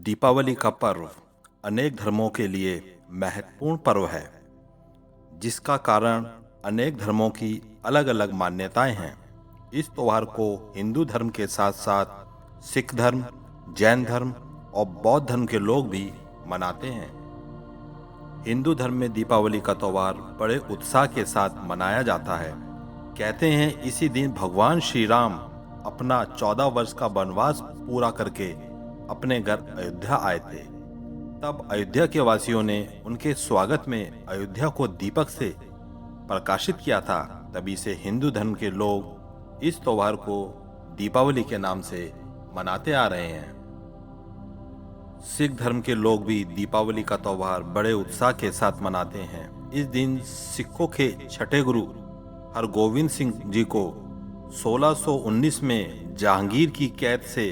दीपावली का पर्व अनेक धर्मों के लिए महत्वपूर्ण पर्व है, जिसका कारण अनेक धर्मों की अलग अलग मान्यताएं हैं। इस त्योहार को हिंदू धर्म के साथ साथ सिख धर्म, जैन धर्म और बौद्ध धर्म के लोग भी मनाते हैं। हिंदू धर्म में दीपावली का त्यौहार बड़े उत्साह के साथ मनाया जाता है। कहते हैं इसी दिन भगवान श्री राम अपना 14 वर्ष का वनवास पूरा करके अपने घर अयोध्या आए थे। तब अयोध्या के वासियों ने उनके स्वागत में अयोध्या को दीपक से प्रकाशित किया था। तभी से हिंदू धर्म के लोग इस त्योहार को दीपावली के नाम से मनाते आ रहे हैं। सिख धर्म के लोग भी दीपावली का त्यौहार बड़े उत्साह के साथ मनाते हैं। इस दिन सिखों के छठे गुरु हरगोविंद सिंह जी को 1619 में जहांगीर की कैद से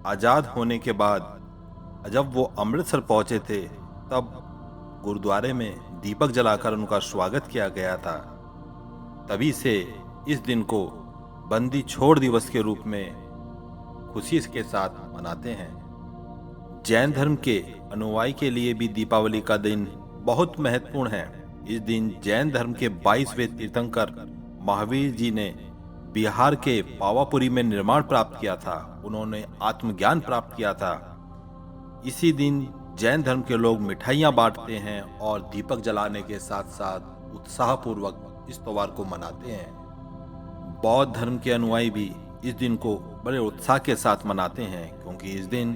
आज़ाद होने के बाद जब वो अमृतसर पहुंचे थे, तब गुरुद्वारे में दीपक जलाकर उनका स्वागत किया गया था। तभी से इस दिन को बंदी छोड़ दिवस के रूप में खुशी के साथ मनाते हैं। जैन धर्म के अनुयायी के लिए भी दीपावली का दिन बहुत महत्वपूर्ण है। इस दिन जैन धर्म के 22वें तीर्थंकर महावीर जी ने बिहार के पावापुरी में निर्माण प्राप्त किया था। उन्होंने आत्मज्ञान प्राप्त किया था। इसी दिन जैन धर्म के लोग मिठाइयाँ बांटते हैं और दीपक जलाने के साथ साथ उत्साहपूर्वक इस त्यौहार को मनाते हैं। बौद्ध धर्म के अनुयायी भी इस दिन को बड़े उत्साह के साथ मनाते हैं, क्योंकि इस दिन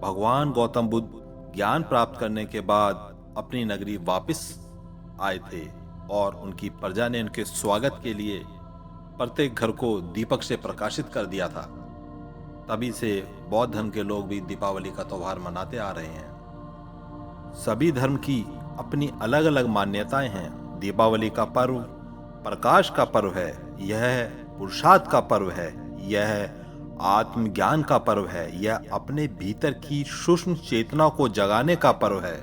भगवान गौतम बुद्ध ज्ञान प्राप्त करने के बाद अपनी नगरी वापस आए थे और उनकी प्रजा ने उनके स्वागत के लिए प्रत्येक घर को दीपक से प्रकाशित कर दिया था। तभी से बौद्ध धर्म के लोग भी दीपावली का त्यौहार मनाते आ रहे हैं। सभी धर्म की अपनी अलग अलग मान्यताएं हैं। दीपावली का पर्व प्रकाश का पर्व है, यह पुरुषार्थ का पर्व है, यह आत्मज्ञान का पर्व है, यह अपने भीतर की सूक्ष्म चेतना को जगाने का पर्व है।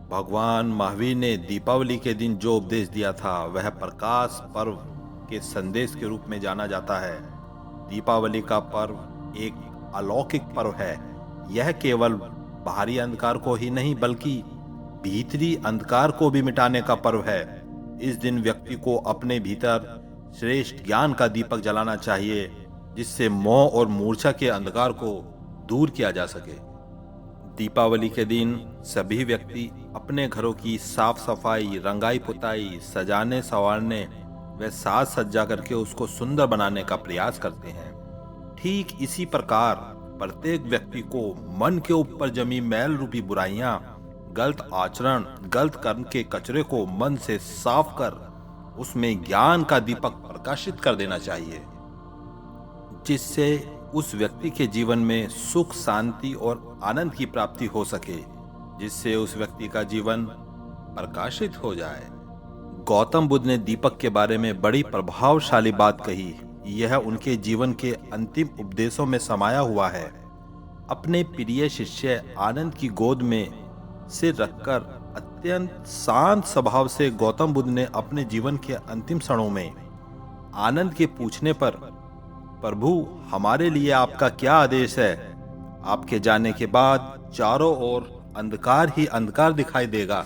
भगवान महावीर ने दीपावली के दिन जो उपदेश दिया था वह प्रकाश पर्व के संदेश के रूप में जाना जाता है। दीपावली का पर्व एक अलौकिक पर्व है। यह केवल बाहरी अंधकार को ही नहीं बल्कि भीतरी अंधकार को भी मिटाने का पर्व है। इस दिन व्यक्ति को अपने भीतर श्रेष्ठ ज्ञान का दीपक जलाना चाहिए, जिससे मोह और मूर्छा के अंधकार को दूर किया जा सके। दीपावली के दिन सभी व्यक्ति अपने घरों की साफ सफाई, रंगाई पुताई, सजाने संवारने व साज सज्जा करके उसको सुंदर बनाने का प्रयास करते हैं। ठीक इसी प्रकार प्रत्येक व्यक्ति को मन के ऊपर जमी मैल रूपी बुराइयां, गलत आचरण, गलत कर्म के कचरे को मन से साफ कर उसमें ज्ञान का दीपक प्रकाशित कर देना चाहिए, जिससे उस व्यक्ति के जीवन में सुख, शांति और आनंद की प्राप्ति हो सके, जिससे उस व्यक्ति का जीवन प्रकाशित हो जाए। गौतम बुद्ध ने दीपक के बारे में बड़ी प्रभावशाली बात कही। यह उनके जीवन के अंतिम उपदेशों में समाया हुआ है। अपने प्रिय शिष्य आनंद की गोद में सिर रखकर अत्यंत शांत स्वभाव से गौतम बुद्ध ने अपने जीवन के अंतिम क्षणों में आनंद के पूछने पर, प्रभु हमारे लिए आपका क्या आदेश है? आपके जाने के बाद चारों ओर अंधकार ही अंधकार दिखाई देगा।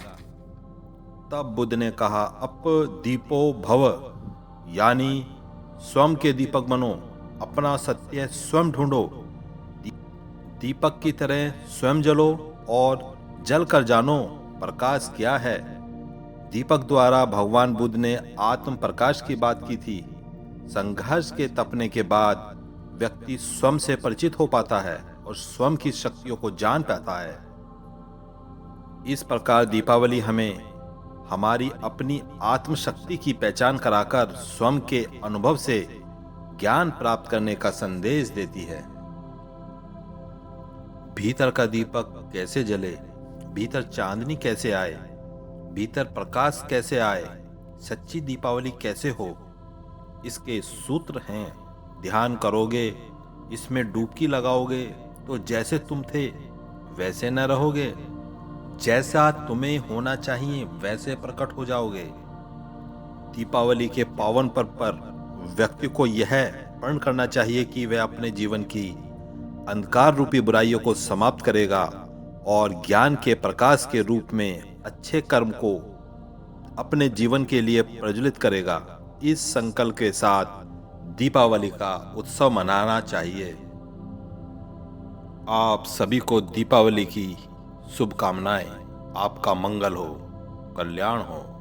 तब बुद्ध ने कहा, अप दीपो भव, यानी स्वयं के दीपक बनो, अपना सत्य स्वयं ढूंढो, दीपक की तरह स्वयं जलो और जल कर जानो प्रकाश क्या है। दीपक द्वारा भगवान बुद्ध ने आत्म प्रकाश की बात की थी। संघर्ष के तपने के बाद व्यक्ति स्वयं से परिचित हो पाता है और स्वयं की शक्तियों को जान पाता है। इस प्रकार दीपावली हमें हमारी अपनी आत्मशक्ति की पहचान कराकर स्वयं के अनुभव से ज्ञान प्राप्त करने का संदेश देती है। भीतर का दीपक कैसे जले, भीतर चांदनी कैसे आए, भीतर प्रकाश कैसे आए, सच्ची दीपावली कैसे हो, इसके सूत्र हैं। ध्यान करोगे, इसमें डुबकी लगाओगे तो जैसे तुम थे वैसे न रहोगे, जैसा तुम्हें होना चाहिए वैसे प्रकट हो जाओगे। दीपावली के पावन पर्व पर व्यक्ति को यह प्रण करना चाहिए कि वह अपने जीवन की अंधकार रूपी बुराइयों को समाप्त करेगा और ज्ञान के प्रकाश के रूप में अच्छे कर्म को अपने जीवन के लिए प्रज्वलित करेगा। इस संकल्प के साथ दीपावली का उत्सव मनाना चाहिए। आप सभी को दीपावली की शुभकामनाएं। आपका मंगल हो, कल्याण हो।